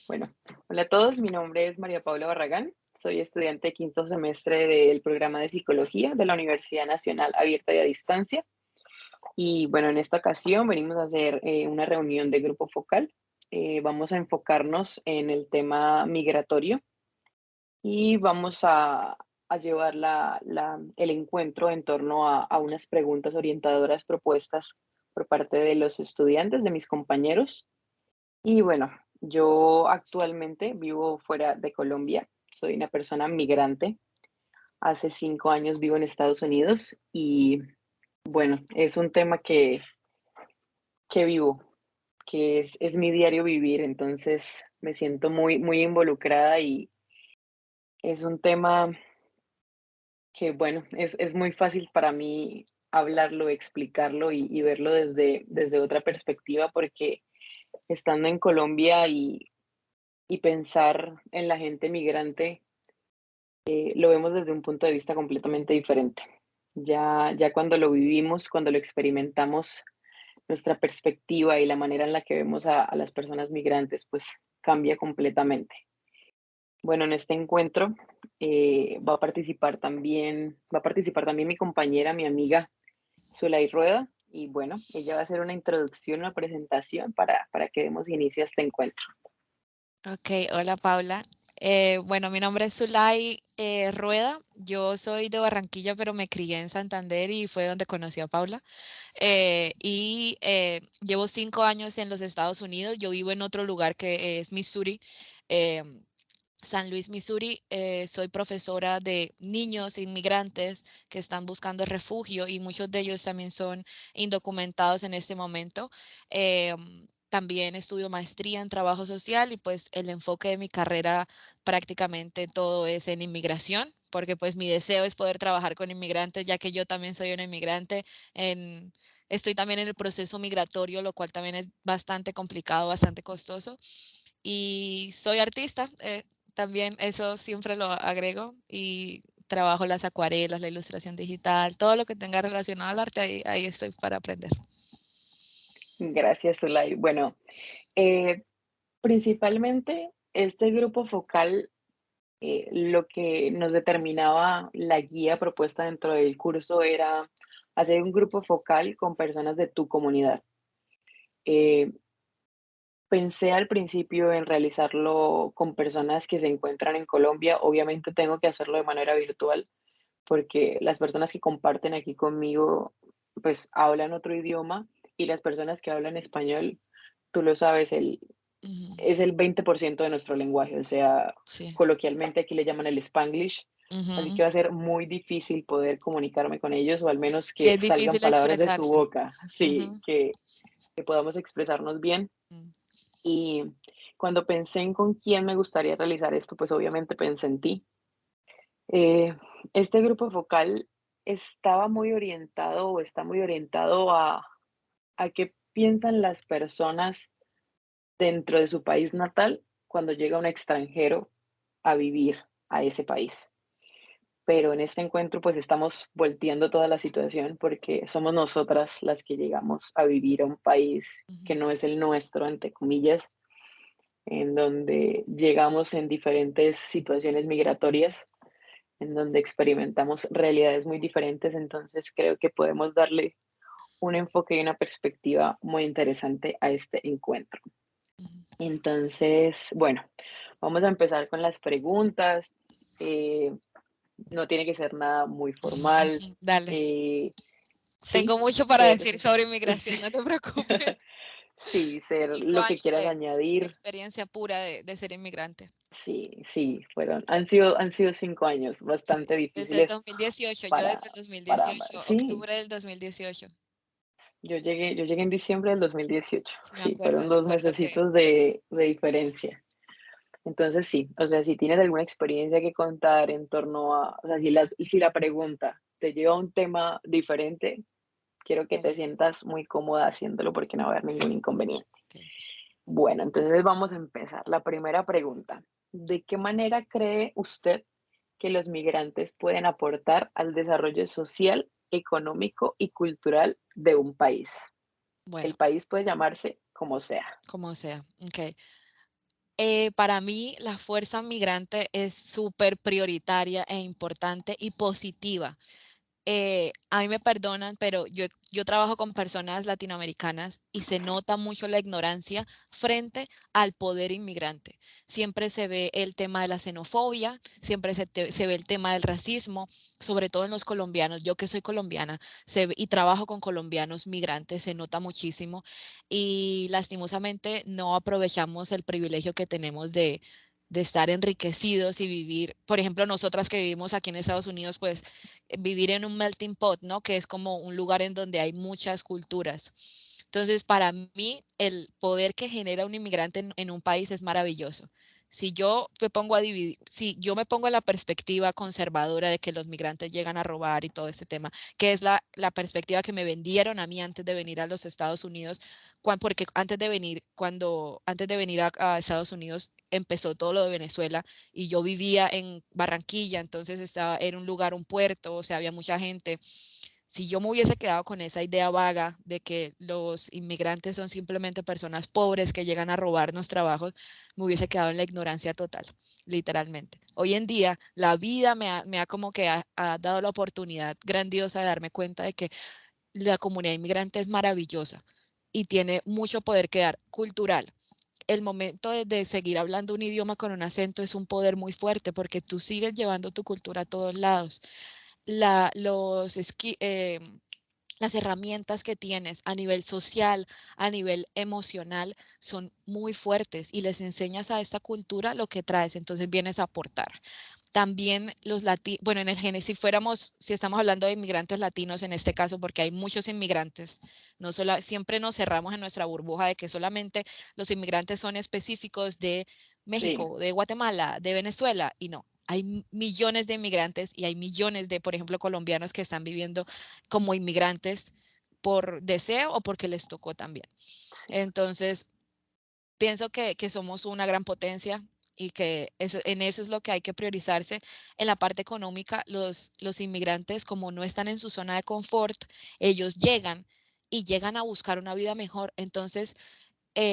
Bueno, hola a todos, mi nombre es María Paula Barragán, soy estudiante de quinto semestre del programa de Psicología de la Universidad Nacional Abierta y a Distancia. Y bueno, en esta ocasión venimos a hacer una reunión de grupo focal. Vamos a enfocarnos en el tema migratorio y vamos a llevar el encuentro en torno a unas preguntas orientadoras propuestas por parte de los estudiantes, de mis compañeros. Y bueno, yo actualmente vivo fuera de Colombia, soy una persona migrante. Hace 5 años vivo en Estados Unidos y bueno, es un tema que vivo, que es mi diario vivir, entonces me siento muy, muy involucrada y es un tema que, bueno, es muy fácil para mí hablarlo, explicarlo y verlo desde otra perspectiva porque estando en Colombia y pensar en la gente migrante, lo vemos desde un punto de vista completamente diferente. Ya cuando lo vivimos, cuando lo experimentamos, nuestra perspectiva y la manera en la que vemos a las personas migrantes, pues cambia completamente. Bueno, en este encuentro va a participar también mi compañera, mi amiga Zulay Rueda, y bueno, ella va a hacer una introducción, una presentación para que demos inicio a este encuentro. Ok, hola Paula. Bueno, mi nombre es Zulay Rueda. Yo soy de Barranquilla, pero me crié en Santander y fue donde conocí a Paula. Llevo 5 años en los Estados Unidos. Yo vivo en otro lugar que es Missouri, eh, San Luis, Missouri. Soy profesora de niños inmigrantes que están buscando refugio y muchos de ellos también son indocumentados en este momento. También estudio maestría en trabajo social y pues el enfoque de mi carrera prácticamente todo es en inmigración, porque pues mi deseo es poder trabajar con inmigrantes, ya que yo también soy una inmigrante. En, Estoy también en el proceso migratorio, lo cual también es bastante complicado, bastante costoso. Y soy artista, también eso siempre lo agrego y trabajo las acuarelas, la ilustración digital, todo lo que tenga relacionado al arte, ahí estoy para aprender. Gracias, Zulay. Bueno, eh, principalmente este grupo focal, lo que nos determinaba la guía propuesta dentro del curso era hacer un grupo focal con personas de tu comunidad. Eh, Pensé al principio en realizarlo con personas que se encuentran en Colombia. Obviamente tengo que hacerlo de manera virtual porque las personas que comparten aquí conmigo pues hablan otro idioma y las personas que hablan español, tú lo sabes, Ujú. es el 20% de nuestro lenguaje, o sea, Sí. coloquialmente aquí le llaman el Spanglish, así Ujú. que va a ser muy difícil poder comunicarme con ellos o al menos Sí, que es salgan difícil palabras de su expresarse. boca, sí, Ujú. que podamos expresarnos bien. Mm. Y cuando pensé en con quién me gustaría realizar esto, pues obviamente pensé en ti. Eh, este grupo focal estaba muy orientado o está muy orientado a qué piensan las personas dentro de su país natal cuando llega un extranjero a vivir a ese país. Pero en este encuentro pues estamos volteando toda la situación porque somos nosotras las que llegamos a vivir a un país Ujú. que no es el nuestro, entre comillas, en donde llegamos en diferentes situaciones migratorias, en donde experimentamos realidades muy diferentes, entonces creo que podemos darle un enfoque y una perspectiva muy interesante a este encuentro. Ujú. Entonces, bueno, vamos a empezar con las preguntas. Eh, no tiene que ser nada muy formal. Dale. eh, Tengo sí, mucho para ser, decir sobre sí, inmigración, no te preocupes. sí, ser cinco lo que años quieras de añadir. experiencia pura de ser inmigrante. Sí, sí, han sido 5 años Sí, bastante desde el difíciles 2018, yo para, desde el dos mil para, dieciocho, sí, octubre del 2018. yo llegué en diciembre del 2018. Sí, Sí, fueron me dos acuerdo que mesecitos de diferencia. Entonces sí, o sea, si tienes alguna experiencia que contar en torno a, o sea, si la pregunta te lleva a un tema diferente, quiero que te dale, sientas muy cómoda haciéndolo porque no va a haber ningún inconveniente. ok. Bueno, entonces vamos a empezar. La primera pregunta, ¿de qué manera cree usted que los migrantes pueden aportar al desarrollo social, económico y cultural de un país? Bueno, El país puede llamarse como sea. como sea, ok. Para mí, la fuerza migrante es súper prioritaria e importante y positiva. A mí me perdonan, pero yo trabajo con personas latinoamericanas y se nota mucho la ignorancia frente al poder inmigrante. Siempre se ve el tema de la xenofobia, siempre se ve el tema del racismo, sobre todo en los colombianos. Yo que soy colombiana y trabajo con colombianos migrantes, se nota muchísimo y lastimosamente no aprovechamos el privilegio que tenemos de estar enriquecidos y vivir, por ejemplo, nosotras que vivimos aquí en Estados Unidos, pues vivir en un melting pot, ¿no? Que es como un lugar en donde hay muchas culturas. Entonces, para mí, el poder que genera un inmigrante en un país es maravilloso. Si yo me pongo a dividir, si yo me pongo en la perspectiva conservadora de que los migrantes llegan a robar y todo este tema, que es la perspectiva que me vendieron a mí antes de venir a los Estados Unidos, porque antes de venir a Estados Unidos empezó todo lo de Venezuela y yo vivía en Barranquilla, entonces era un lugar, un puerto, o sea, había mucha gente. Si yo me hubiese quedado con esa idea vaga de que los inmigrantes son simplemente personas pobres que llegan a robarnos trabajos, me hubiese quedado en la ignorancia total, literalmente. Hoy en día, la vida me ha como que ha dado la oportunidad grandiosa de darme cuenta de que la comunidad inmigrante es maravillosa y tiene mucho poder que dar cultural. El momento de seguir hablando un idioma con un acento es un poder muy fuerte porque tú sigues llevando tu cultura a todos lados. La, los, las herramientas que tienes a nivel social, a nivel emocional, son muy fuertes y les enseñas a esta cultura lo que traes, entonces vienes a aportar. También los latinos, bueno, en el Génesis, si estamos hablando de inmigrantes latinos en este caso, porque hay muchos inmigrantes, no solo, siempre nos cerramos en nuestra burbuja de que solamente los inmigrantes son específicos de Sí, México, de Guatemala, de Venezuela, y no. Hay millones de inmigrantes y hay millones de, por ejemplo, colombianos que están viviendo como inmigrantes por deseo o porque les tocó también. sí. Entonces, pienso que somos una gran potencia y que en eso es lo que hay que priorizarse. En la parte económica, los inmigrantes, como no están en su zona de confort, ellos llegan y llegan a buscar una vida mejor. Entonces,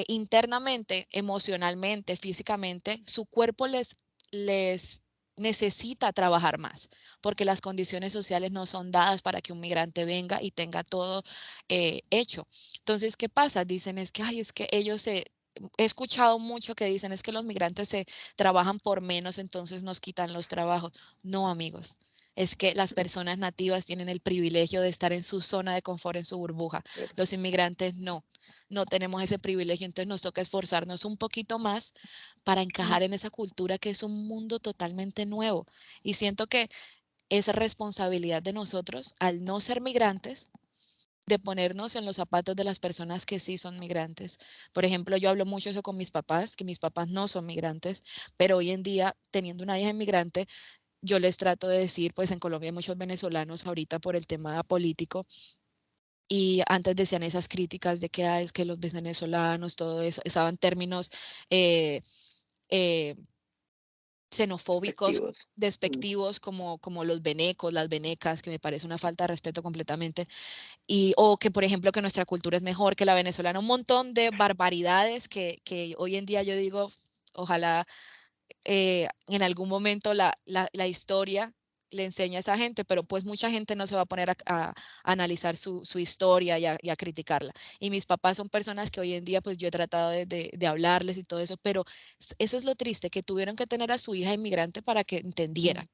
internamente, emocionalmente, físicamente, su cuerpo les necesita trabajar más, porque las condiciones sociales no son dadas para que un migrante venga y tenga todo hecho. Entonces, ¿qué pasa? Dicen es que, ay, es que he escuchado mucho que dicen es que los migrantes se trabajan por menos, entonces nos quitan los trabajos. No, amigos. Es que las personas nativas tienen el privilegio de estar en su zona de confort, en su burbuja. Los inmigrantes no tenemos ese privilegio, entonces nos toca esforzarnos un poquito más para encajar en esa cultura que es un mundo totalmente nuevo. Y siento que es responsabilidad de nosotros, al no ser migrantes, de ponernos en los zapatos de las personas que sí son migrantes. Por ejemplo, yo hablo mucho eso con mis papás, que mis papás no son migrantes, pero hoy en día, teniendo una hija inmigrante, yo les trato de decir, pues en Colombia hay muchos venezolanos ahorita por el tema político, y antes decían esas críticas de que es que los venezolanos, todo eso, estaban términos eh, eh, xenofóbicos, Respectivos. Mm. despectivos, como los venecos, las venecas, que me parece una falta de respeto completamente, o que, por ejemplo, que nuestra cultura es mejor que la venezolana, un montón de barbaridades que hoy en día yo digo, ojalá en algún momento la historia le enseña a esa gente, pero pues mucha gente no se va a poner a analizar su historia y a criticarla. Y mis papás son personas que hoy en día pues yo he tratado de hablarles y todo eso, pero eso es lo triste, que tuvieron que tener a su hija inmigrante para que entendiera. Mm.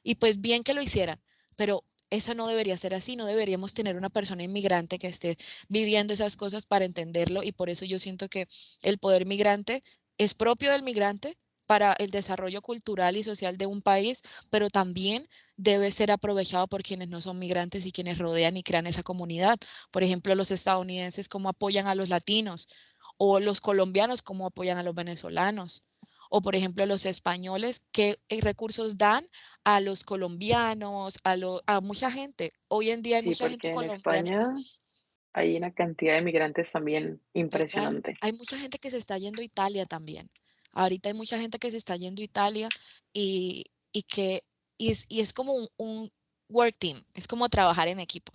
Y pues bien que lo hicieran, pero eso no debería ser así, no deberíamos tener una persona inmigrante que esté viviendo esas cosas para entenderlo y por eso yo siento que el poder migrante es propio del migrante para el desarrollo cultural y social de un país, pero también debe ser aprovechado por quienes no son migrantes y quienes rodean y crean esa comunidad. Por ejemplo, los estadounidenses cómo apoyan a los latinos o los colombianos cómo apoyan a los venezolanos. O, por ejemplo, los españoles, qué recursos dan a los colombianos, a mucha gente. Hoy en día hay Sí, mucha gente porque en colombiana. España hay una cantidad de migrantes también Total. impresionante. Hay mucha gente que se está yendo a Italia también. Ahorita hay mucha gente que se está yendo a Italia y, y que y es como un work team, es como trabajar en equipo.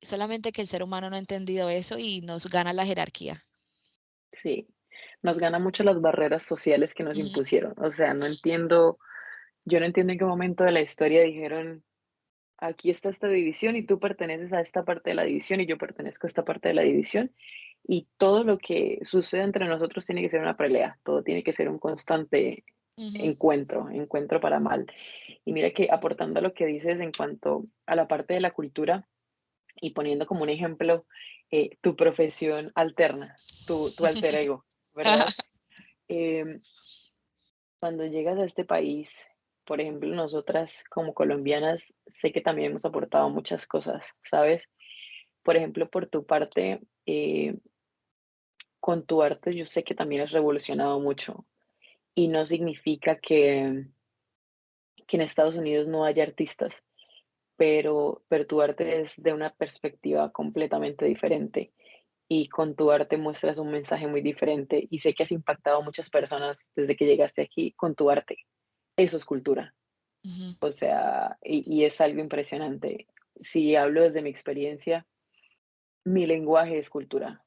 Solamente que el ser humano no ha entendido eso y nos gana la jerarquía. Sí. nos gana mucho las barreras sociales que nos Ujú. impusieron. O sea, yo no entiendo en qué momento de la historia dijeron, aquí está esta división y tú perteneces a esta parte de la división y yo pertenezco a esta parte de la división. Y todo lo que sucede entre nosotros tiene que ser una pelea, todo tiene que ser un constante Ujú. encuentro para mal. Y mira que aportando a lo que dices en cuanto a la parte de la cultura y poniendo como un ejemplo tu profesión alterna, tu alter ego, Ajá. ¿verdad? Eh, Cuando llegas a este país, por ejemplo, nosotras como colombianas, sé que también hemos aportado muchas cosas, ¿sabes? Por ejemplo, por tu parte, con tu arte yo sé que también has revolucionado mucho y no significa que en Estados Unidos no haya artistas, pero tu arte es de una perspectiva completamente diferente y con tu arte muestras un mensaje muy diferente y sé que has impactado a muchas personas desde que llegaste aquí con tu arte. Eso es cultura. Ujú. O sea, y es algo impresionante. Si hablo desde mi experiencia, mi lenguaje es cultura.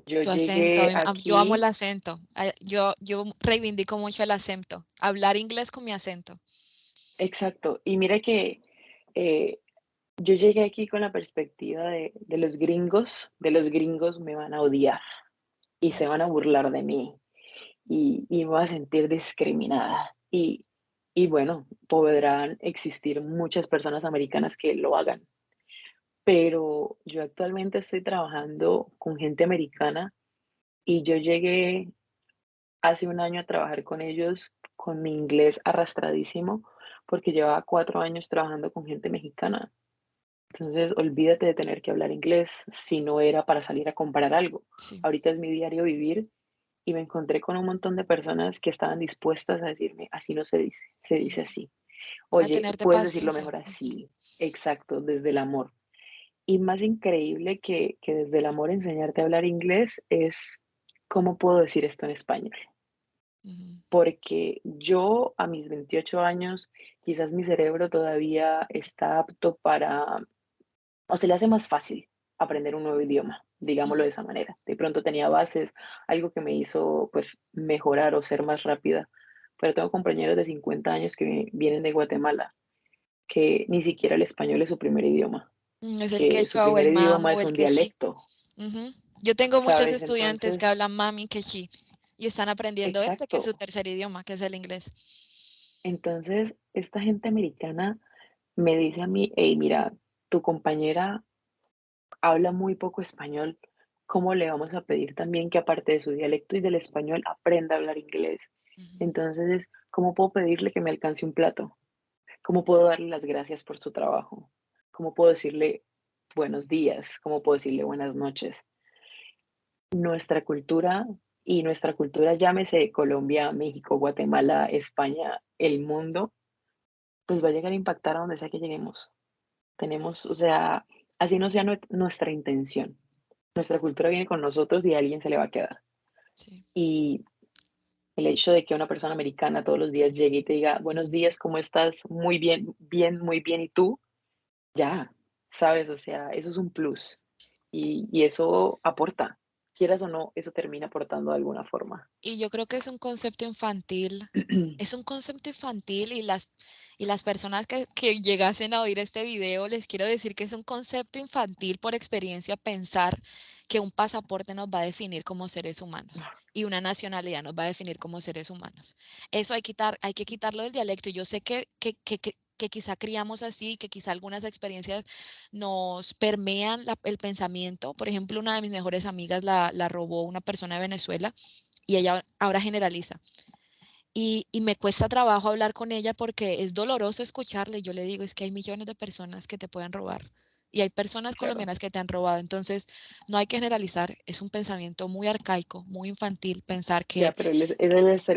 Yo Tu acento, llegué yo amo el aquí, acento. Yo reivindico mucho el acento. Hablar inglés con mi acento. exacto, y mira que eh, yo llegué aquí con la perspectiva de los gringos me van a odiar y Ujú. se van a burlar de mí y me voy a sentir discriminada. Y bueno, podrán existir muchas personas americanas que lo hagan, pero yo actualmente estoy trabajando con gente americana y yo llegué hace un año a trabajar con ellos con mi inglés arrastradísimo porque llevaba 4 años trabajando con gente mexicana. Entonces, olvídate de tener que hablar inglés si no era para salir a comprar algo. Sí. Ahorita es mi diario vivir y me encontré con un montón de personas que estaban dispuestas a decirme, así no se dice, se dice Ujú. así. A Oye, tenerte puedes decirlo paciencia. mejor Ujú. así. Exacto, desde el amor. Y más increíble que desde el amor enseñarte a hablar inglés es cómo puedo decir esto en español. Ujú. Porque yo a mis 28 años, quizás mi cerebro todavía está apto para, o se le hace más fácil aprender un nuevo idioma, digámoslo Ujú. de esa manera. De pronto tenía bases, algo que me hizo pues mejorar o ser más rápida. Pero tengo compañeros de 50 años que vienen de Guatemala, que ni siquiera el español es su primer idioma, Es el que su quechua o primer el idioma mamo o es el un quechí. dialecto, Ujú. Yo tengo muchos ¿sabes? estudiantes que Entonces, hablan mami quechí y están aprendiendo este, que es su exacto. tercer idioma, que es el inglés. Entonces, esta gente americana me dice a mí, hey, mira, tu compañera habla muy poco español, ¿cómo le vamos a pedir también que aparte de su dialecto y del español aprenda a hablar inglés? Ujú. Entonces, ¿cómo puedo pedirle que me alcance un plato? ¿Cómo puedo darle las gracias por su trabajo? ¿Cómo puedo decirle buenos días? ¿Cómo puedo decirle buenas noches? Nuestra cultura y nuestra cultura, llámese Colombia, México, Guatemala, España, el mundo, pues va a llegar a impactar a donde sea que lleguemos. Tenemos, o sea, así no sea nuestra intención. Nuestra cultura viene con nosotros y a alguien se le va a quedar. Sí. Y el hecho de que una persona americana todos los días llegue y te diga, buenos días, ¿cómo estás? Muy bien, bien, muy bien. ¿Y tú? Ya, ¿sabes? O sea, eso es un plus. Y eso aporta. Quieras o no, eso termina aportando de alguna forma. Y yo creo que es un concepto infantil, es un concepto infantil y las personas que llegasen a oír este video, les quiero decir que es un concepto infantil por experiencia pensar que un pasaporte nos va a definir como seres humanos y una nacionalidad nos va a definir como seres humanos. Eso hay que quitarlo del dialecto. Y yo sé que quizá criamos así, que quizá algunas experiencias nos permean el pensamiento. Por ejemplo, una de mis mejores amigas la robó una persona de Venezuela y ella ahora generaliza. Y me cuesta trabajo hablar con ella porque es doloroso escucharle. Yo le digo, es que hay millones de personas que te pueden robar y hay personas Claro. colombianas que te han robado. Entonces, no hay que generalizar. Es un pensamiento muy arcaico, muy infantil pensar Ya, que pero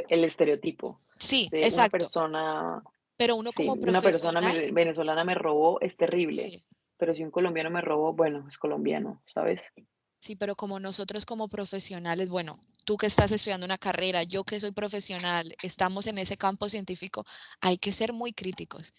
el estereotipo sí, de una exacto. persona, Pero uno sí, como una persona profesional, venezolana me robó, es terrible, sí, pero si un colombiano me robó, bueno, es colombiano, ¿sabes? sí, pero como nosotros como profesionales, bueno, tú que estás estudiando una carrera, yo que soy profesional, estamos en ese campo científico, hay que ser muy críticos.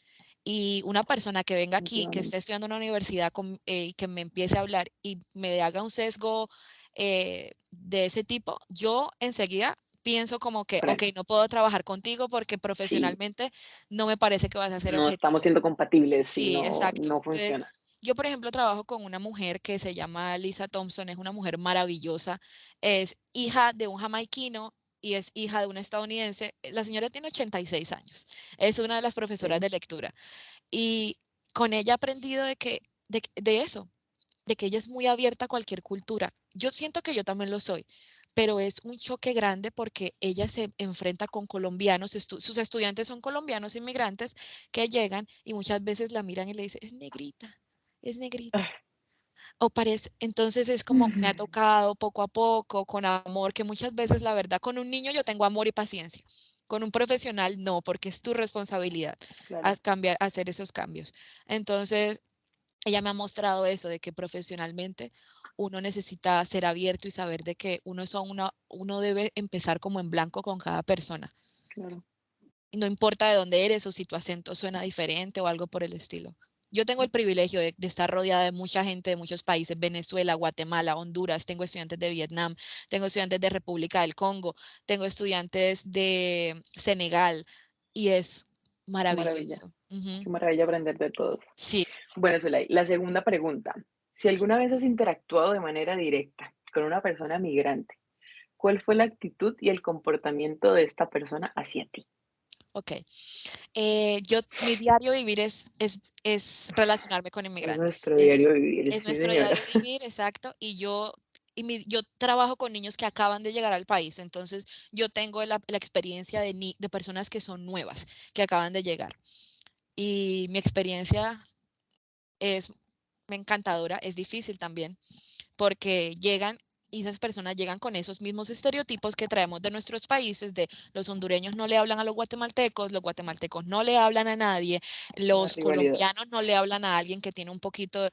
Y una persona que venga aquí, que esté Definitivamente. estudiando en una universidad y que me empiece a hablar y me haga un sesgo de ese tipo, yo enseguida pienso como que, ok, Freno. no puedo trabajar contigo porque Sí, profesionalmente no me parece que vas a ser no estamos objetivo. siendo compatibles y Sí, no, exacto. no Entonces, funciona. yo, por ejemplo, trabajo con una mujer que se llama Lisa Thompson, es una mujer maravillosa, es hija de un jamaiquino y es hija de un estadounidense. La señora tiene 86 años, es una de las profesoras Sí, de lectura y con ella he aprendido de eso, de que ella es muy abierta a cualquier cultura. Yo siento que yo también lo soy, pero es un choque grande porque ella se enfrenta con colombianos, sus estudiantes son colombianos inmigrantes que llegan y muchas veces la miran y le dicen, es negrita, es negrita. ah, O parece, entonces es como me ha tocado poco a poco, con amor, que muchas veces la verdad con un niño yo tengo amor y paciencia. Con un profesional no, porque es tu responsabilidad claro, cambiar, hacer esos cambios. Entonces, ella me ha mostrado eso, de que profesionalmente uno necesita ser abierto y saber de que uno debe empezar como en blanco con cada persona. claro. No importa de dónde eres o si tu acento suena diferente o algo por el estilo. Yo tengo el privilegio de estar rodeada de mucha gente de muchos países, Venezuela, Guatemala, Honduras, tengo estudiantes de Vietnam, tengo estudiantes de República del Congo, tengo estudiantes de Senegal y es Qué maravilla, maravilloso. Ujú. qué maravilla aprender de todos. Sí, Bueno, Zulay, la segunda pregunta. Si alguna vez has interactuado de manera directa con una persona migrante, ¿cuál fue la actitud y el comportamiento de esta persona hacia ti? ok. Mi diario vivir es relacionarme con Es inmigrantes. nuestro diario vivir, Es sí, nuestro señora. diario vivir, exacto. Yo trabajo con niños que acaban de llegar al país, entonces yo tengo la experiencia de personas que son nuevas, que acaban de llegar. Y mi experiencia es encantadora, es difícil también, porque llegan y esas personas llegan con esos mismos estereotipos que traemos de nuestros países, de los hondureños no le hablan a los guatemaltecos no le hablan a nadie, La los rivalidad. colombianos no le hablan a alguien que tiene un poquito,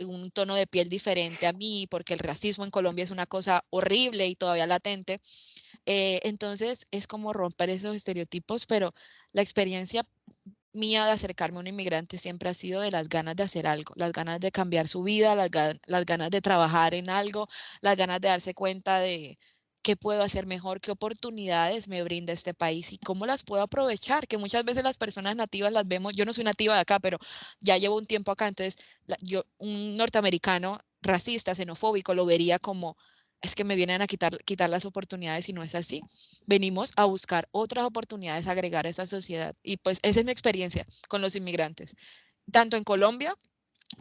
un tono de piel diferente a mí, porque el racismo en Colombia es una cosa horrible y todavía latente. Entonces es como romper esos estereotipos, pero la experiencia mía de acercarme a un inmigrante siempre ha sido de las ganas de hacer algo, las ganas de cambiar su vida, las ganas de trabajar en algo, las ganas de darse cuenta de qué puedo hacer mejor, qué oportunidades me brinda este país y cómo las puedo aprovechar, que muchas veces las personas nativas las vemos, yo no soy nativa de acá, pero ya llevo un tiempo acá, entonces un norteamericano racista, xenofóbico, lo vería como, es que me vienen a quitar las oportunidades y no es así. Venimos a buscar otras oportunidades, a agregar a esa sociedad. Y pues esa es mi experiencia con los inmigrantes, tanto en Colombia,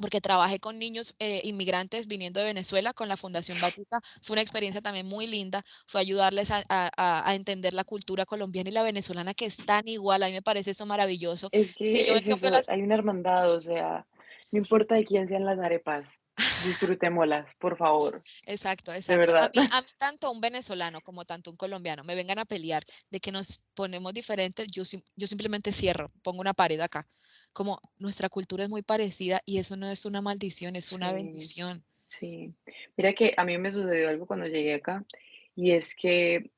porque trabajé con niños inmigrantes viniendo de Venezuela con la Fundación Batuta. Fue una experiencia también muy linda, fue ayudarles a entender la cultura colombiana y la venezolana que es tan igual. A mí me parece eso maravilloso. Es Si yo que es en cambio eso, hay una hermandad, o sea, no importa de quién sean las arepas, disfrutémoslas, por favor, Exacto, de exacto. verdad. A mí tanto un venezolano como tanto un colombiano me vengan a pelear de que nos ponemos diferentes, yo simplemente cierro, pongo una pared acá. Como nuestra cultura es muy parecida y eso no es una maldición, es una Sí, bendición. sí. Mira que a mí me sucedió algo cuando llegué acá y es que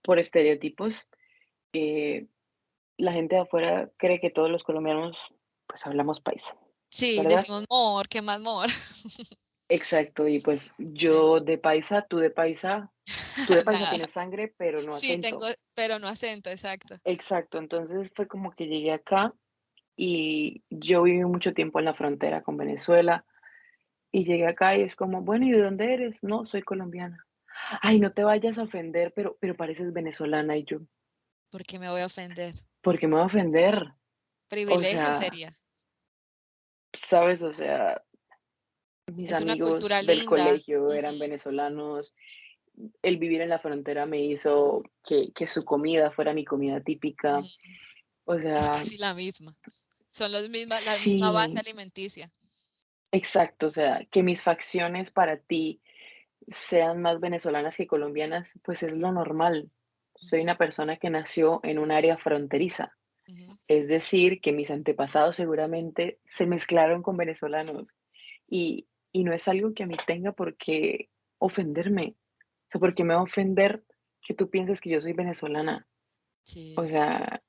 por estereotipos, eh, la gente de afuera cree que todos los colombianos pues hablamos paisa, Sí, ¿verdad? decimos mor, ¿qué más mor? Exacto, y pues Sí. yo de paisa, tú de paisa Nada. tienes sangre, pero no Sí, tengo, acento. pero no acento, exacto. Exacto, entonces fue como que llegué acá y yo viví mucho tiempo en la frontera con Venezuela y llegué acá y es como, bueno, ¿y de dónde eres? No, soy colombiana. Ay, no te vayas a ofender, pero pareces venezolana y yo, ¿Por qué me voy a ofender? ¿por qué me voy a ofender? O Privilegio sea, sería. sabes, o sea, mis Es una amigos cultura del linda. colegio Ujú, eran venezolanos, el vivir en la frontera me hizo que su comida fuera mi comida típica, ujú. o Es sea, casi la misma. Son la misma base sí, alimenticia. exacto, o sea, que mis facciones para ti sean más venezolanas que colombianas, pues es lo normal. Soy Ujú, una persona que nació en un área fronteriza, ujú. es decir, que mis antepasados seguramente se mezclaron con venezolanos y no es algo que a mí tenga por qué ofenderme. O sea, porque me va a ofender que tú pienses que yo soy venezolana. O Sí, sea,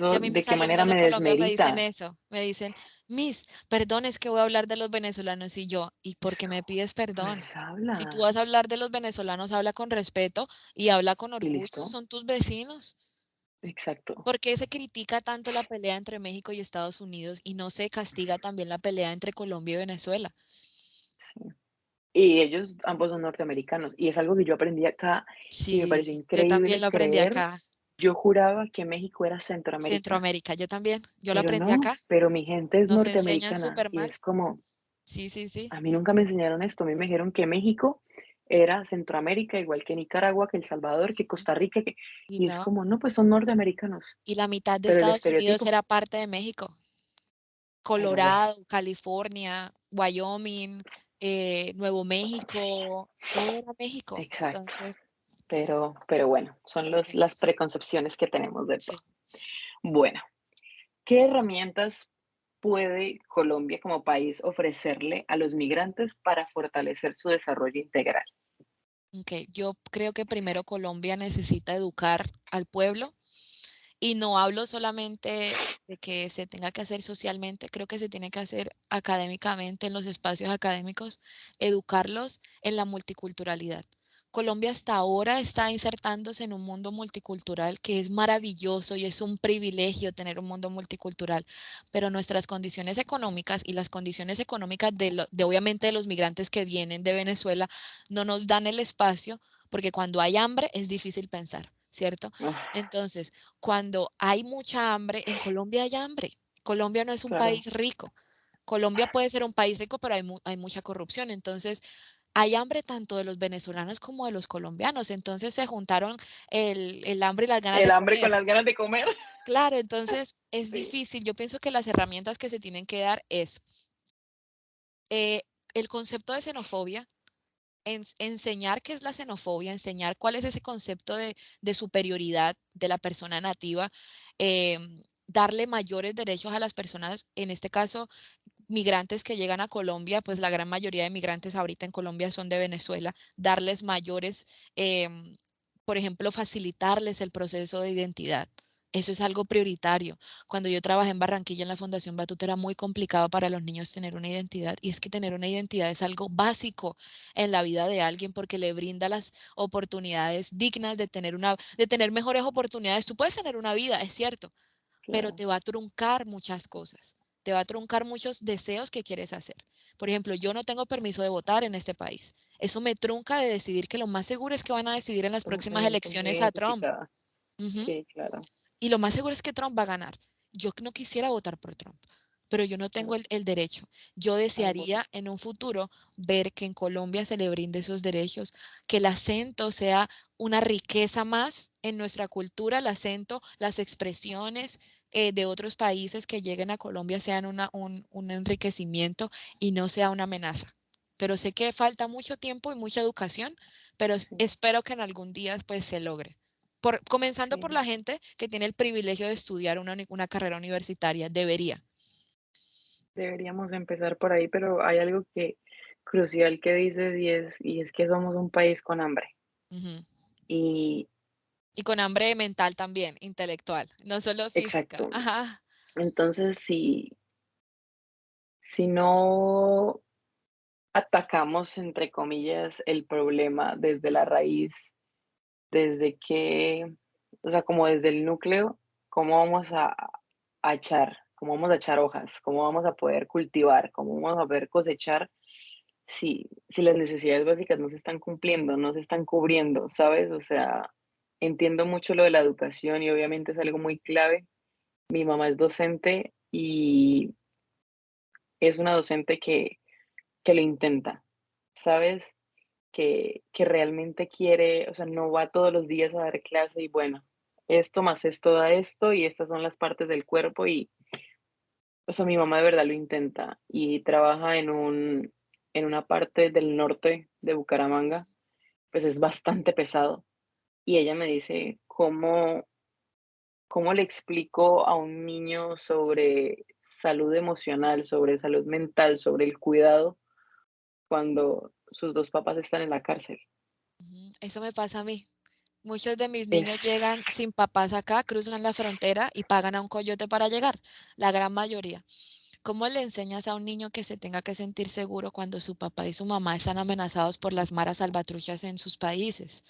Si ¿Eso a mí de mis qué manera alumnos de me Colombia me dicen desmerita? eso, me dicen, Miss, perdón, es que voy a hablar de los venezolanos y yo, ¿y por qué me pides Pues perdón? Si tú habla vas a hablar de los venezolanos, habla con respeto y habla con y orgullo, listo. son tus vecinos. Exacto. ¿Por qué se critica tanto la pelea entre México y Estados Unidos y no se castiga también la pelea entre Colombia y Venezuela? Sí. Y ellos ambos son norteamericanos. Y es algo que yo aprendí acá y me pareció Sí, yo también increíble lo aprendí creer. acá, Yo juraba que México era Centroamérica, Centroamérica, yo también, yo lo pero aprendí no, acá, pero mi gente es nos enseñan norteamericana súper y mal. es como, Sí, sí, sí. a mí nunca me enseñaron esto. A mí me dijeron que México era Centroamérica, igual que Nicaragua, que El Salvador, que Ujú. Costa Rica, Y y es no, como, no, pues son norteamericanos, y la mitad de pero el Estados Unidos estereotipo, era parte de México. pero bueno, Colorado, California, Wyoming, Nuevo México, todo era México. exacto. Entonces, Pero bueno, son sí, las preconcepciones que tenemos de todo. sí. Bueno, ¿qué herramientas puede Colombia como país ofrecerle a los migrantes para fortalecer su desarrollo integral? Ok, yo creo que primero Colombia necesita educar al pueblo y no hablo solamente de que se tenga que hacer socialmente, creo que se tiene que hacer académicamente en los espacios académicos, educarlos en la multiculturalidad. Colombia hasta ahora está insertándose en un mundo multicultural que es maravilloso y es un privilegio tener un mundo multicultural, pero nuestras condiciones económicas y las condiciones económicas de obviamente de los migrantes que vienen de Venezuela no nos dan el espacio porque cuando hay hambre es difícil pensar, ¿cierto? Uf, Entonces, cuando hay mucha hambre, en Colombia hay hambre. Colombia no es un claro, país rico. Colombia puede ser un país rico, pero hay mucha corrupción. Entonces, hay hambre tanto de los venezolanos como de los colombianos. Entonces, se juntaron el hambre y las ganas el de hambre con comer. las ganas de comer. Claro, entonces es Sí, difícil. Yo pienso que las herramientas que se tienen que dar es eh, el concepto de xenofobia, enseñar qué es la xenofobia, enseñar cuál es ese concepto de superioridad de la persona nativa, darle mayores derechos a las personas, en este caso, migrantes que llegan a Colombia, pues la gran mayoría de migrantes ahorita en Colombia son de Venezuela, darles mayores, por ejemplo, facilitarles el proceso de identidad. Eso es algo prioritario. Cuando yo trabajé en Barranquilla en la Fundación Batuta era muy complicado para los niños tener una identidad y es que tener una identidad es algo básico en la vida de alguien porque le brinda las oportunidades dignas de tener mejores oportunidades. Tú puedes tener una vida, es cierto, pero claro. te va a truncar muchas cosas. Te va a truncar muchos deseos que quieres hacer. Por ejemplo, yo no tengo permiso de votar en este país. Eso me trunca de decidir que lo más seguro es que van a decidir en las Vas a próximas tener muy elecciones a Trump. identificada. Ujú. Sí, claro. Y lo más seguro es que Trump va a ganar. Yo no quisiera votar por Trump, pero yo no tengo No, el derecho. Yo tampoco. desearía en un futuro ver que en Colombia se le brinde esos derechos, que el acento sea una riqueza más en nuestra cultura, el acento, las expresiones de otros países que lleguen a Colombia sean un enriquecimiento y no sea una amenaza. Pero sé que falta mucho tiempo y mucha educación, pero Sí, espero que en algún día pues se logre. Comenzando por sí. la gente que tiene el privilegio de estudiar una carrera universitaria, debería. Deberíamos empezar por ahí, pero hay algo que crucial que dices y es que somos un país con hambre. Ujú. Y Y con hambre mental también, intelectual, no solo física. exacto. Ajá. Entonces, si no atacamos, entre comillas, el problema desde la raíz, desde que, o sea, como desde el núcleo, ¿cómo vamos a echar? ¿Cómo vamos a echar hojas? ¿Cómo vamos a poder cultivar? ¿Cómo vamos a poder cosechar si las necesidades básicas no se están cumpliendo, no se están cubriendo, ¿sabes? O sea, entiendo mucho lo de la educación y obviamente es algo muy clave. Mi mamá es docente y es una docente que lo intenta, ¿sabes? Que realmente quiere, o sea, no va todos los días a dar clase y bueno, esto más esto da esto y estas son las partes del cuerpo y, o sea, mi mamá de verdad lo intenta y trabaja en una parte del norte de Bucaramanga, pues es bastante pesado. Y ella me dice, cómo le explico a un niño sobre salud emocional, sobre salud mental, sobre el cuidado cuando sus dos papás están en la cárcel? Ujú. Eso me pasa a mí. Muchos de mis Es, niños llegan sin papás acá, cruzan la frontera y pagan a un coyote para llegar, la gran mayoría. ¿Cómo le enseñas a un niño que se tenga que sentir seguro cuando su papá y su mamá están amenazados por las maras salvatruchas en sus países?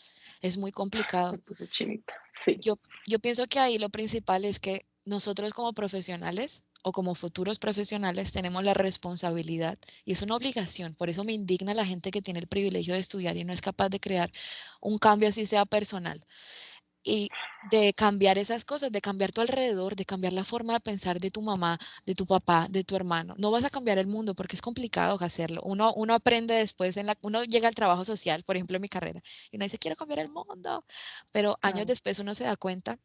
Es muy complicado. me puso chinita. Sí, Yo pienso que ahí lo principal es que nosotros como profesionales o como futuros profesionales tenemos la responsabilidad y es una obligación. Por eso me indigna la gente que tiene el privilegio de estudiar y no es capaz de crear un cambio así sea personal y de cambiar esas cosas, de cambiar tu alrededor, de cambiar la forma de pensar de tu mamá, de tu papá, de tu hermano. No vas a cambiar el mundo porque es complicado hacerlo. Uno aprende después, uno llega al trabajo social, por ejemplo, en mi carrera, y uno dice, quiero cambiar el mundo, pero años claro, después uno se da cuenta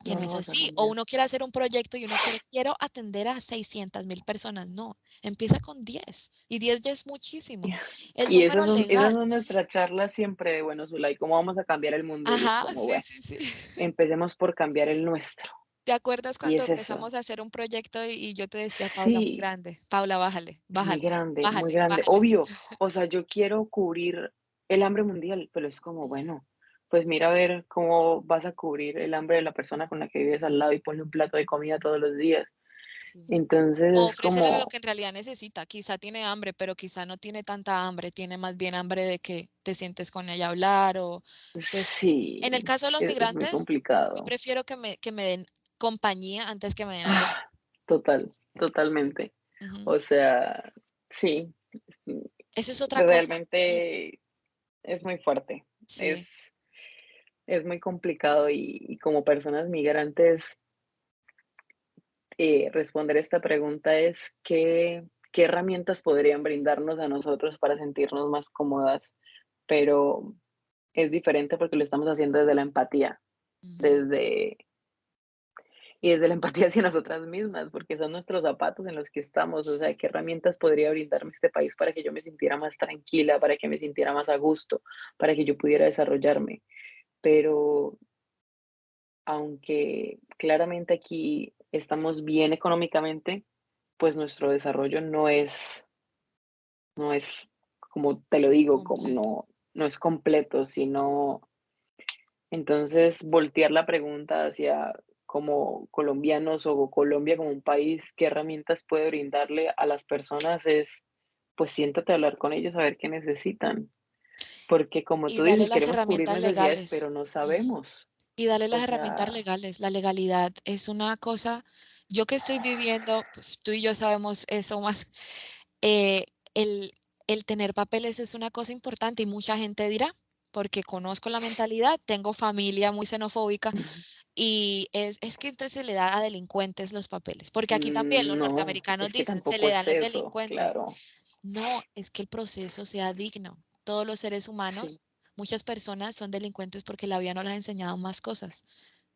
que no no lo es vas a así. O cambiar. uno quiere hacer un proyecto y uno quiero atender a 600.000 personas. No, empieza con 10 y 10 ya es muchísimo. El Y número esas legal. son nuestras charlas siempre de, bueno, Zulay, ¿cómo vamos a cambiar el mundo? Y es Ajá, como, sí, bueno, sí, sí. empecemos por cambiar el nuestro. ¿Te acuerdas Y cuando es eso. empezamos a hacer un proyecto y yo te decía, Paula, muy Sí, grande, Paula, bájale, muy bájale, grande, muy bájale, grande. bájale? Obvio, o sea, yo quiero cubrir el hambre mundial, pero es como, bueno, pues mira a ver cómo vas a cubrir el hambre de la persona con la que vives al lado y ponle un plato de comida todos los días. Sí. Entonces O es ofrécele lo como, que en realidad necesita. Quizá tiene hambre, pero quizá no tiene tanta hambre, tiene más bien hambre de que te sientes con ella a hablar o pues sí, en el caso de los es muy migrantes, yo complicado. prefiero que me den compañía antes que me den algo Ah, físico. totalmente. Ujú. O sea, sí, Eso es otra cosa. realmente es muy fuerte. Es, Sí, es muy complicado y como personas migrantes, responder esta pregunta es qué herramientas podrían brindarnos a nosotros para sentirnos más cómodas, pero es diferente porque lo estamos haciendo desde la empatía, ujú, desde y desde la empatía hacia nosotras mismas, porque son nuestros zapatos en los que estamos, o sea, sí. qué herramientas podría brindarme este país para que yo me sintiera más tranquila, para que me sintiera más a gusto, para que yo pudiera desarrollarme. Pero aunque claramente aquí estamos bien económicamente, pues nuestro desarrollo no es, como te lo digo, como Completo. no es completo, sino entonces voltear la pregunta hacia como colombianos o Colombia como un país, qué herramientas puede brindarle a las personas es, pues siéntate a hablar con ellos a ver qué necesitan, porque como Y tú dale dices, las queremos cubrir herramientas necesidades, legales. pero no Ujú. sabemos. Y dale las O herramientas sea, legales. La legalidad es una cosa, yo que estoy viviendo, pues tú y yo sabemos eso más, eh, el, el tener papeles es una cosa importante y mucha gente dirá, porque conozco la mentalidad, tengo familia muy xenofóbica y es que entonces se le da a delincuentes los papeles, porque aquí también los no, norteamericanos es que dicen, se tampoco le dan es los eso, delincuentes. claro, No, es que el proceso sea digno. Todos los seres sí, humanos, muchas personas son delincuentes porque la vida no les ha enseñado más cosas,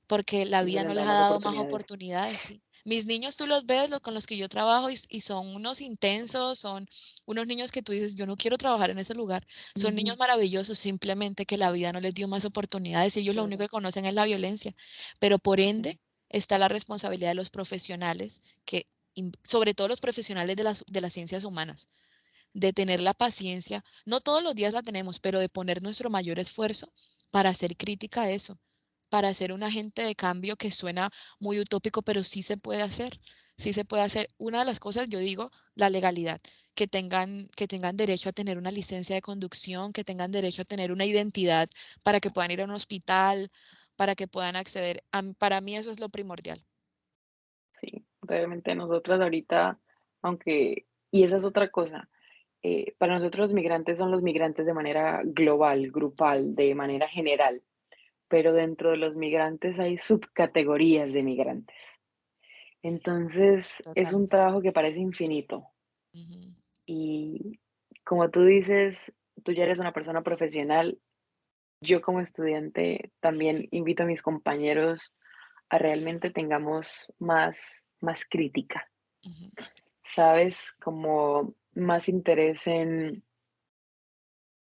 porque la no vida les no han les dado ha más dado más oportunidades. oportunidades, sí. Mis niños, tú los ves, los con los que yo trabajo, y son unos intensos, son unos niños que tú dices, yo no quiero trabajar en ese lugar. Son niños Ujú, maravillosos, simplemente que la vida no les dio más oportunidades y ellos lo único claro, que conocen es la violencia. Pero por sí, ende está la responsabilidad de los profesionales, que, sobre todo los profesionales de las ciencias humanas de tener la paciencia, no todos los días la tenemos, pero de poner nuestro mayor esfuerzo para hacer crítica a eso, para ser un agente de cambio que suena muy utópico, pero sí se puede hacer, sí se puede hacer. Una de las cosas, yo digo, la legalidad, que tengan derecho a tener una licencia de conducción, que tengan derecho a tener una identidad para que puedan ir a un hospital, para que puedan acceder. Para mí eso es lo primordial. sí, realmente nosotras ahorita, aunque, y esa es otra cosa, para nosotros los migrantes son los migrantes de manera global, grupal, de manera general, pero dentro de los migrantes hay subcategorías de migrantes. Entonces, es un Totalmente. trabajo que parece infinito. Ujú. Y como tú dices, tú ya eres una persona profesional. Yo como estudiante también invito a mis compañeros a realmente tengamos más crítica, Ujú. ¿sabes? Como más interés en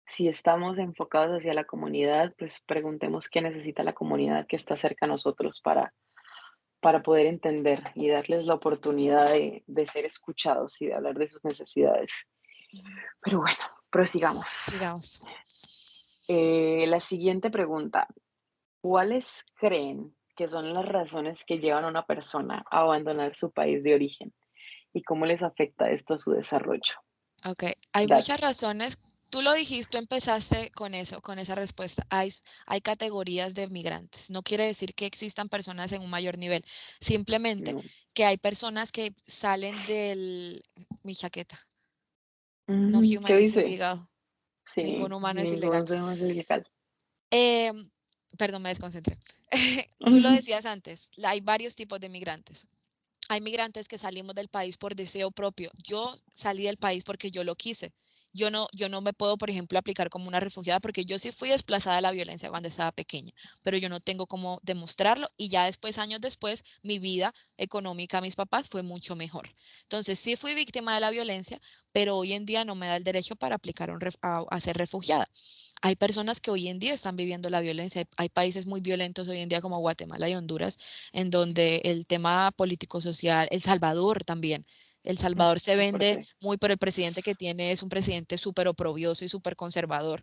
si estamos enfocados hacia la comunidad, pues preguntemos qué necesita la comunidad que está cerca a nosotros para poder entender y darles la oportunidad de ser escuchados y de hablar de sus necesidades. Ujú. Pero bueno, prosigamos. Sigamos. La siguiente pregunta. ¿Cuáles creen que son las razones que llevan a una persona a abandonar su país de origen y cómo les afecta esto a su desarrollo? Ok, hay Date. muchas razones. Tú lo dijiste, tú empezaste con eso, con esa respuesta. Hay categorías de migrantes. No quiere decir que existan personas en un mayor nivel, simplemente No. que hay personas que salen mi chaqueta, no human ¿Qué is dice? illegal, Sí, ningún humano es ilegal. ningún tema es ilegal. Em, Perdón, me desconcentré. Tú lo decías antes, hay varios tipos de migrantes. Hay migrantes que salimos del país por deseo propio. Yo salí del país porque yo lo quise. Yo no me puedo, por ejemplo, aplicar como una refugiada porque yo sí fui desplazada de la violencia cuando estaba pequeña, pero yo no tengo cómo demostrarlo y ya después, años después, mi vida económica, mis papás fue mucho mejor. Entonces, sí fui víctima de la violencia, pero hoy en día no me da el derecho para aplicar a ser refugiada. Hay personas que hoy en día están viviendo la violencia. Hay países muy violentos hoy en día como Guatemala y Honduras, en donde el tema político-social, El Salvador también. El Salvador se Qué vende fuerte. muy por el presidente que tiene, es un presidente súper oprobioso y súper conservador,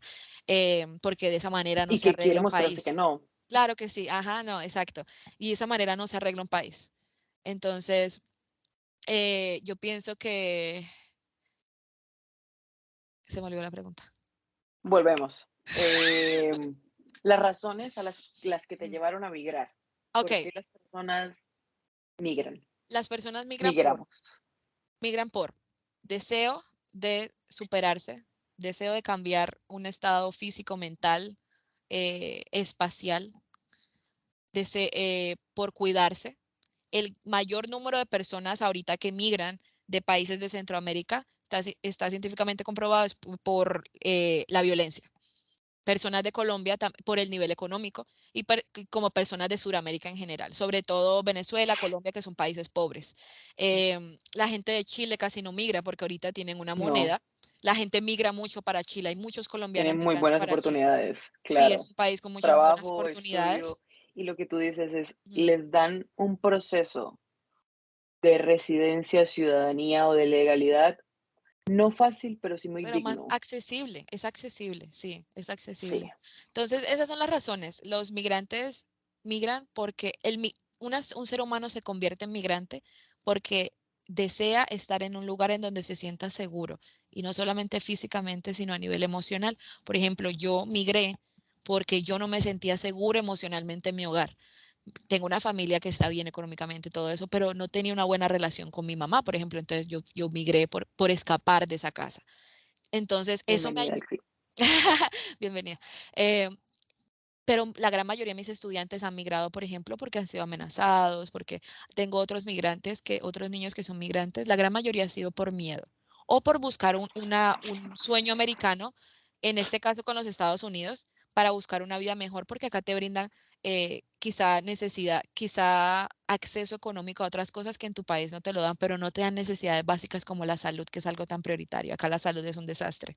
porque de esa manera no Y se que quiere arregla un mostrarse que país. no. Claro que sí, ajá, no, exacto. Y de esa manera no se arregla un país. Entonces, yo pienso que se me olvidó la pregunta. Volvemos. Las razones a las que te Mm, llevaron a migrar. Ok, ¿Por qué las personas migran? las personas Migramos. migran por deseo de superarse, deseo de cambiar un estado físico, mental, espacial, por cuidarse. El mayor número de personas ahorita que migran de países de Centroamérica está científicamente comprobado por la violencia. Personas de Colombia por el nivel económico y como personas de Sudamérica en general, sobre todo Venezuela, Colombia, que son países pobres. La gente de Chile casi no migra porque ahorita tienen una No, moneda. La gente migra mucho para Chile, hay muchos colombianos tienen muy migrando buenas para Chile. oportunidades, Sí, es claro. un país con muchas buenas Trabajo, oportunidades. estudio, y lo que tú dices es, Ujú. les dan un proceso de residencia, ciudadanía o de legalidad, no fácil, pero sí muy Pero más digno. accesible, es accesible, sí, es Sí, accesible. Entonces, esas son las razones. Los migrantes migran porque un ser humano se convierte en migrante porque desea estar en un lugar en donde se sienta seguro, y no solamente físicamente, sino a nivel emocional. Por ejemplo, yo migré porque yo no me sentía seguro emocionalmente en mi hogar. Tengo una familia que está bien económicamente, todo eso, pero no tenía una buena relación con mi mamá, por ejemplo. Entonces yo migré por escapar de esa casa. Entonces, eso me bienvenida ayudó. al club. Bienvenida. Eh, pero la gran mayoría de mis estudiantes han migrado, por ejemplo, porque han sido amenazados, porque tengo otros niños que son migrantes. La gran mayoría ha sido por miedo o por buscar un sueño americano, en este caso con los Estados Unidos, para buscar una vida mejor, porque acá te brindan quizá necesidad, quizá acceso económico a otras cosas que en tu país no te lo dan, pero no te dan necesidades básicas como la salud, que es algo tan prioritario. Acá la salud es un desastre.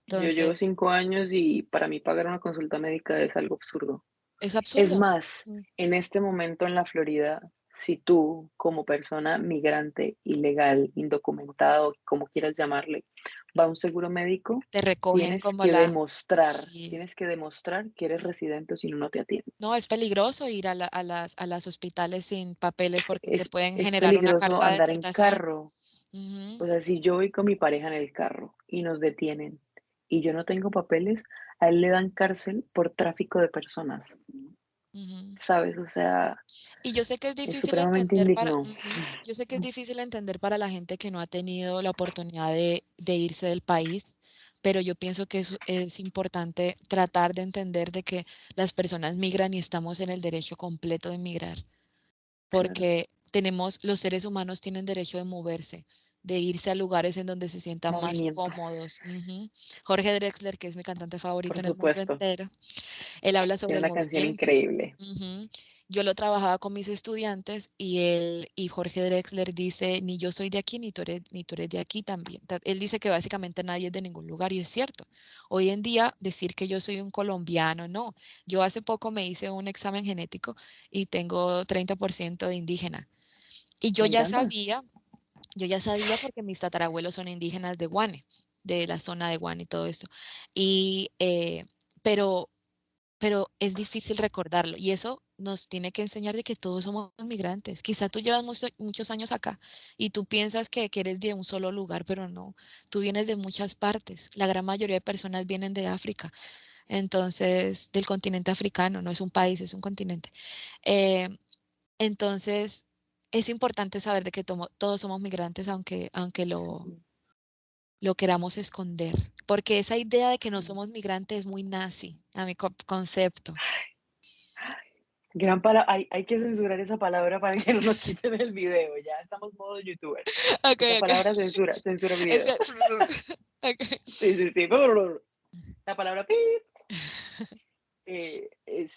Yo Entonces, llevo 5 años y para mí pagar una consulta médica es algo absurdo. es Es absurdo. más, en este momento en la Florida, si tú como persona migrante, ilegal, indocumentado, como quieras llamarle, va a un seguro médico, Te recogen como la... Sí. tienes que demostrar que eres residente o si no, no te atienden. No, es peligroso ir a las hospitales sin papeles porque te pueden Es generar una peligroso carta de andar en deportación. carro. Ujú, O sea, si yo voy con mi pareja en el carro y nos detienen y yo no tengo papeles, a él le dan cárcel por tráfico de personas, ujú. ¿sabes? O sea, Y yo sé que es es difícil supremamente entender indigno. yo sé que es difícil entender para la gente que no ha tenido la oportunidad de irse del país, pero yo pienso que es importante tratar de entender de que las personas migran y estamos en el derecho completo de migrar. Claro, Porque los seres humanos tienen derecho de moverse, de irse a lugares en donde se sientan más movimiento, cómodos. Ujú. Jorge Drexler, que es mi cantante favorito por en el mundo supuesto. entero, él habla sobre Tiene el una canción movimiento. increíble. Ujú. Yo lo trabajaba con mis estudiantes y Jorge Drexler dice, ni yo soy de aquí, ni tú eres de aquí también. Él dice que básicamente nadie es de ningún lugar y es cierto. Hoy en día decir que yo soy un colombiano, no. Yo hace poco me hice un examen genético y tengo 30% de indígena. Y Me encanta. yo ya sabía porque mis tatarabuelos son indígenas de Guane, de la zona de Guane y todo esto. Y, pero pero es difícil recordarlo y eso nos tiene que enseñar de que todos somos migrantes. Quizá tú llevas muchos años acá y tú piensas que eres de un solo lugar, pero no, tú vienes de muchas partes. La gran mayoría de personas vienen de África, entonces, del continente africano, no es un país, es un continente. Eh, entonces, es importante saber de que todos somos migrantes, aunque lo queramos esconder, porque esa idea de que no somos migrantes es muy nazi, a mi concepto. Hay que censurar esa palabra para que no nos quiten el video. Ya estamos modo youtuber. Esa Okay, okay. palabra censura el Es video. que, okay. Sí, sí, sí. La palabra pip.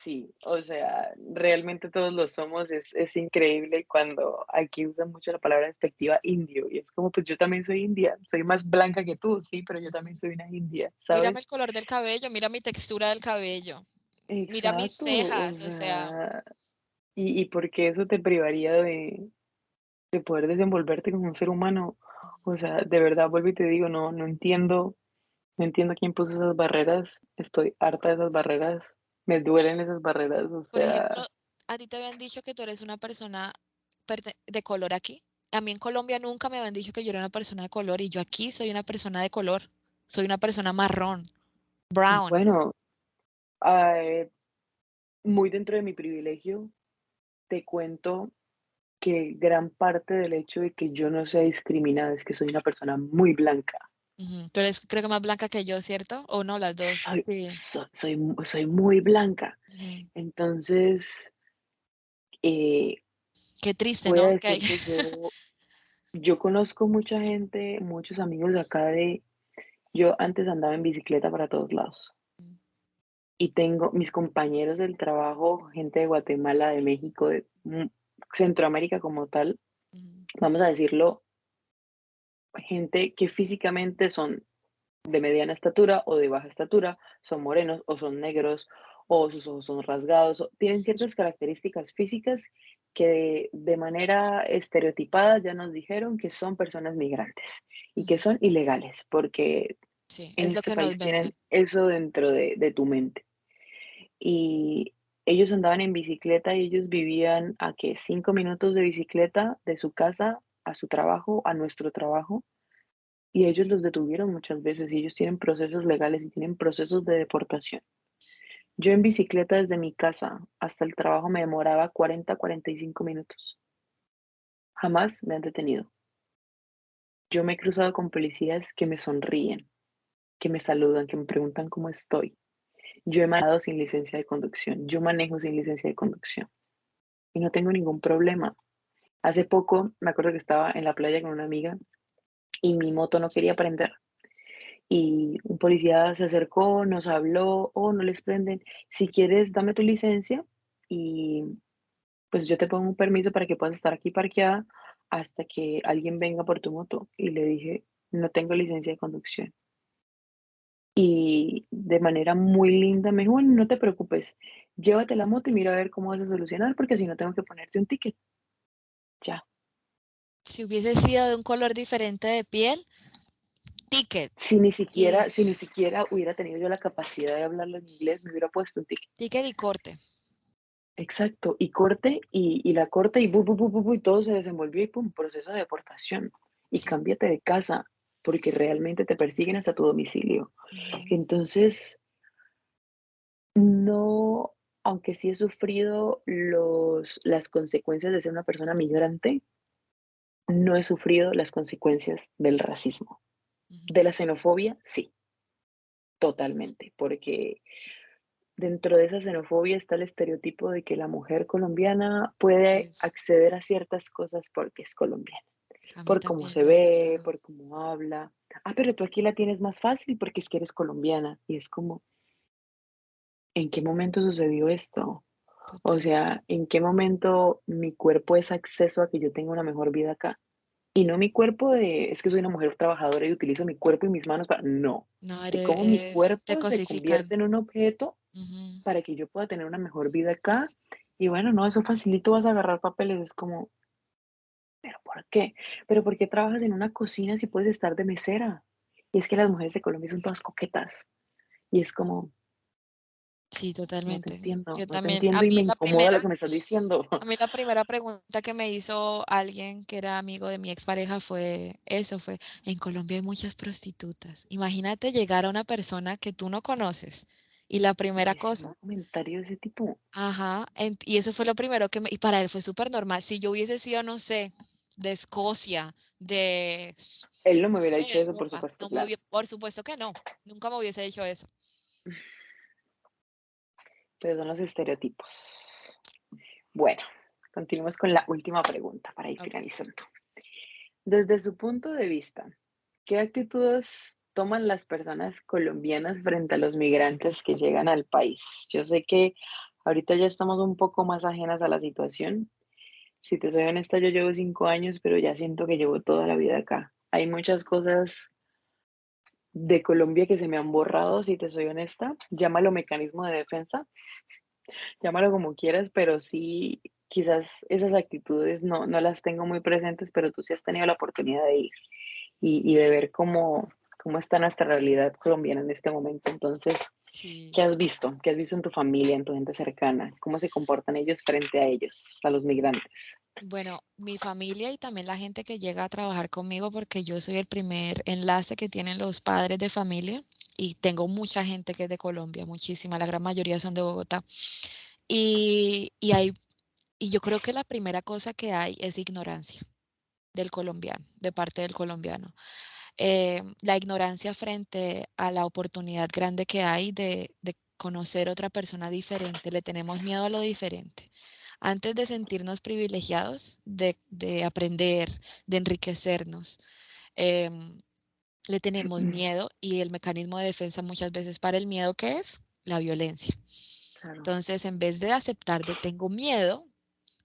Sí, o sea, realmente todos lo somos. Es increíble cuando aquí usan mucho la palabra despectiva indio. Y es como, pues yo también soy india. Soy más blanca que tú, sí, pero yo también soy una india, Mírame el ¿sabes? color del cabello, mira mi textura del cabello, mira mis Exacto. O cejas, o sea, sea, ¿y por qué eso te privaría de poder desenvolverte como un ser humano? O sea, de verdad, vuelvo y te digo, no entiendo, no entiendo quién puso esas barreras. Estoy harta de esas barreras. Me duelen esas barreras. O por ejemplo, sea, a ti te habían dicho que tú eres una persona de color aquí. A mí en Colombia nunca me habían dicho que yo era una persona de color y yo aquí soy una persona de color. Soy una persona marrón, brown. bueno, eh, muy dentro de mi privilegio, te cuento que gran parte del hecho de que yo no sea discriminada es que soy una persona muy blanca. Ujú. Tú eres, creo que más blanca que yo, ¿cierto? ¿O no, las dos? Soy, Sí. soy muy blanca. Ujú. Entonces, eh, Qué triste, voy a ¿no? decir que yo conozco mucha gente, muchos amigos de acá yo antes andaba en bicicleta para todos lados y tengo mis compañeros del trabajo, gente de Guatemala, de México, de Centroamérica como tal, Ujú. vamos a decirlo, gente que físicamente son de mediana estatura o de baja estatura, son morenos o son negros o sus ojos son rasgados, tienen ciertas características físicas que de manera estereotipada ya nos dijeron que son personas migrantes y que Ujú. son ilegales, porque Sí, en es lo este que nos país venden. tienen eso dentro de tu mente. Y ellos andaban en bicicleta y ellos vivían a que 5 minutos de bicicleta de su casa a su trabajo, a nuestro trabajo, y ellos los detuvieron muchas veces y ellos tienen procesos legales y tienen procesos de deportación. Yo en bicicleta desde mi casa hasta el trabajo me demoraba 40, 45 minutos. Jamás me han detenido. Yo me he cruzado con policías que me sonríen, que me saludan, que me preguntan cómo estoy. Yo he manejado sin licencia de conducción. Yo manejo sin licencia de conducción y no tengo ningún problema. Hace poco me acuerdo que estaba en la playa con una amiga y mi moto no quería prender. Y un policía se acercó, nos habló, oh, no les prenden. Si quieres, dame tu licencia y pues yo te pongo un permiso para que puedas estar aquí parqueada hasta que alguien venga por tu moto. Y le dije, no tengo licencia de conducción. Y de manera muy linda me dijo, bueno, no te preocupes, llévate la moto y mira a ver cómo vas a solucionar, porque si no tengo que ponerte un ticket. Ya. Si hubiese sido de un color diferente de piel, ticket. Y Si ni siquiera hubiera tenido yo la capacidad de hablarlo en inglés, me hubiera puesto un ticket. ticket y corte. Exacto, y corte, y la corte, y y todo se desenvolvió, y pum, proceso de deportación. Y Sí. cámbiate de casa, porque realmente te persiguen hasta tu domicilio. Ujú. Entonces, no, aunque sí he sufrido las consecuencias de ser una persona migrante, no he sufrido las consecuencias del racismo. De Ujú. la xenofobia, sí, totalmente, porque dentro de esa xenofobia está el estereotipo de que la mujer colombiana puede Es, acceder a ciertas cosas porque es colombiana, a mí por cómo también se me ha ve, pasado. por cómo habla. Ah, pero tú aquí la tienes más fácil porque es que eres colombiana. Y es como, ¿en qué momento sucedió esto? O Total. sea, ¿en qué momento mi cuerpo es acceso a que yo tenga una mejor vida acá? Y no mi cuerpo es que soy una mujer trabajadora y utilizo mi cuerpo y mis manos para... No, No, de cómo mi te cuerpo se cosifican. convierte en un objeto Ujú. para que yo pueda tener una mejor vida acá. Y bueno, no, eso facilito, vas a agarrar papeles. Es como, ¿pero por qué? ¿Pero por qué trabajas en una cocina si puedes estar de mesera? Y es que las mujeres de Colombia son todas coquetas. Y es como, Sí, totalmente. Yo no te también. entiendo y me incomoda lo que me estás diciendo. A mí la primera pregunta que me hizo alguien que era amigo de mi expareja fue eso, fue, en Colombia hay muchas prostitutas. Imagínate llegar a una persona que tú no conoces y la Y primera decirme un cosa, comentario de ese tipo. ajá, y eso fue lo primero y para él fue súper normal. Si yo hubiese sido, no sé, de Escocia, Él no me no hubiera sé, dicho eso, por Europa, supuesto, claro. por supuesto que no, nunca me hubiese dicho eso. Pero son los estereotipos. Bueno, continuemos con la última pregunta para ir Ok. finalizando. Desde su punto de vista, ¿qué actitudes toman las personas colombianas frente a los migrantes que llegan al país? Yo sé que ahorita ya estamos un poco más ajenas a la situación. Si te soy honesta, yo llevo 5 años, pero ya siento que llevo toda la vida acá. Hay muchas cosas de Colombia que se me han borrado, si te soy honesta. Llámalo mecanismo de defensa, llámalo como quieras, pero sí, quizás esas actitudes no las tengo muy presentes, pero tú sí has tenido la oportunidad de ir y de ver cómo está nuestra realidad colombiana en este momento. Entonces, ¿qué Sí. has visto? ¿Qué has visto en tu familia, en tu gente cercana? ¿Cómo se comportan ellos frente a ellos, a los migrantes? Bueno, mi familia y también la gente que llega a trabajar conmigo, porque yo soy el primer enlace que tienen los padres de familia y tengo mucha gente que es de Colombia, muchísima, la gran mayoría son de Bogotá. Y y yo creo que la primera cosa que hay es ignorancia del colombiano, de parte del colombiano. La ignorancia frente a la oportunidad grande que hay de conocer otra persona diferente. Le tenemos miedo a lo diferente. Antes de sentirnos privilegiados, de aprender, de enriquecernos, em, le tenemos miedo y el mecanismo de defensa muchas veces para el miedo, ¿qué es? La violencia. Claro. Entonces, en vez de aceptar de tengo miedo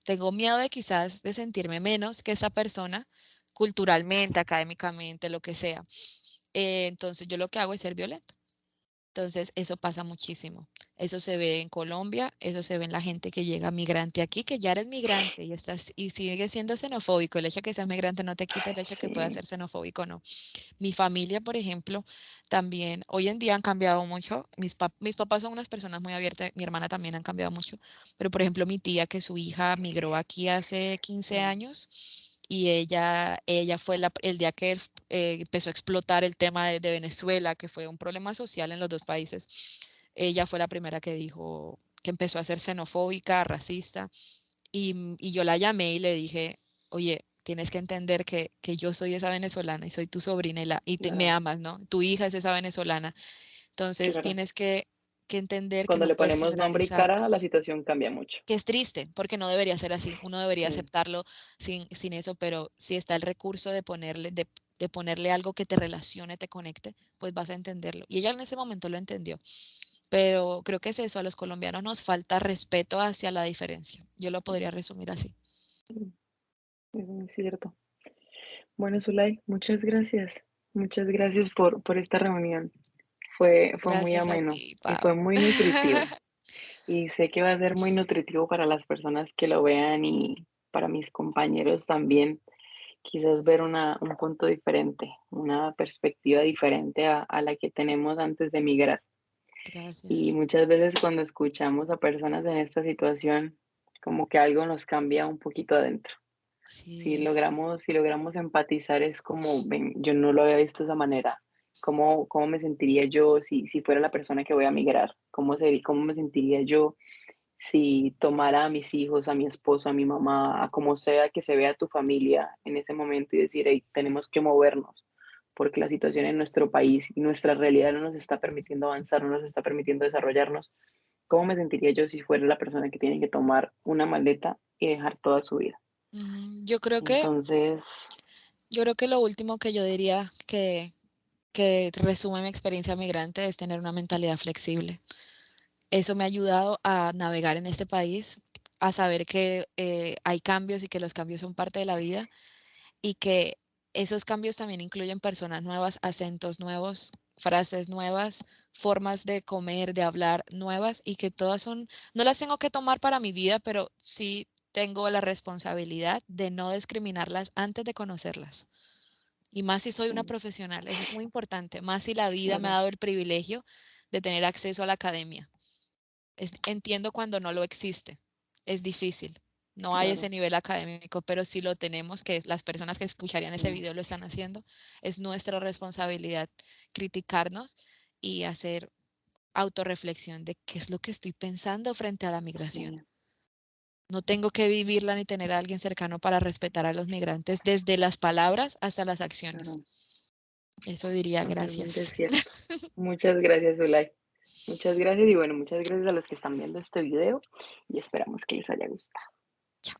de quizás de sentirme menos que esa persona, culturalmente, académicamente, lo que sea. Entonces yo lo que hago es ser violento. Entonces eso pasa muchísimo. Eso se ve en Colombia, eso se ve en la gente que llega migrante aquí, que ya eres migrante y estás y sigue siendo xenofóbico. El hecho de que seas migrante no te quita el hecho de que puedas Sí. ser xenofóbico, no. Mi familia, por ejemplo, también hoy en día han cambiado mucho. Mis papás son unas personas muy abiertas, mi hermana también han cambiado mucho, pero por ejemplo mi tía que su hija migró aquí hace 15 años y ella fue el día que empezó a explotar el tema de Venezuela, que fue un problema social en los dos países, ella fue la primera que dijo que empezó a ser xenofóbica, racista, y yo la llamé y le dije, oye, tienes que entender que yo soy esa venezolana y soy tu sobrina me Claro, amas, ¿no? Tu hija es esa venezolana. Entonces claro. tienes que entender que Cuando no le puedes ponemos nombre y generalizar, cara, la situación cambia mucho. que es triste, porque no debería ser así. Uno debería Sí, aceptarlo sin eso, pero si está el recurso de ponerle algo que te relacione, te conecte, pues vas a entenderlo. Y ella en ese momento lo entendió. Pero creo que es eso, a los colombianos nos falta respeto hacia la diferencia. Yo lo podría resumir así. sí, es muy cierto. Bueno, Zulay, muchas gracias. Muchas gracias por esta reunión. Fue muy Gracias a ameno ti, y Pau. fue muy nutritivo. Y sé que va a ser muy nutritivo para las personas que lo vean y para mis compañeros también. Quizás ver un punto diferente, una perspectiva diferente a la que tenemos antes de emigrar. Y Gracias. muchas veces cuando escuchamos a personas en esta situación, como que algo nos cambia un poquito adentro. Sí. Si logramos empatizar, es como, ven, yo no lo había visto de esa manera. ¿Cómo me sentiría yo si fuera la persona que voy a migrar? ¿Cómo me sentiría yo si tomara a mis hijos, a mi esposo, a mi mamá, a como sea que se vea tu familia en ese momento y decir, hey, tenemos que movernos? Porque la situación en nuestro país y nuestra realidad no nos está permitiendo avanzar, no nos está permitiendo desarrollarnos. ¿Cómo me sentiría yo si fuera la persona que tiene que tomar una maleta y dejar toda su vida? Ujú. Entonces, Yo creo que lo último que yo diría que resume mi experiencia migrante es tener una mentalidad flexible. Eso me ha ayudado a navegar en este país, a saber que hay cambios y que los cambios son parte de la vida y que esos cambios también incluyen personas nuevas, acentos nuevos, frases nuevas, formas de comer, de hablar nuevas y que todas son, no las tengo que tomar para mi vida, pero sí tengo la responsabilidad de no discriminarlas antes de conocerlas. Y más si soy una sí, profesional, eso es muy importante, más si la vida me ha claro. dado el privilegio de tener acceso a la academia. Entiendo cuando no lo existe. Es difícil. No hay ese Claro, nivel académico, pero si lo tenemos, que las personas que escucharían ese sí, video lo están haciendo, es nuestra responsabilidad criticarnos y hacer autorreflexión de qué es lo que estoy pensando frente a la migración. sí, No tengo que vivirla ni tener a alguien cercano para respetar a los migrantes, desde las palabras hasta las acciones. claro, Eso diría totalmente gracias. cierto. Muchas gracias, Zulay. Muchas gracias y bueno, muchas gracias a los que están viendo este video y esperamos que les haya gustado. Chao.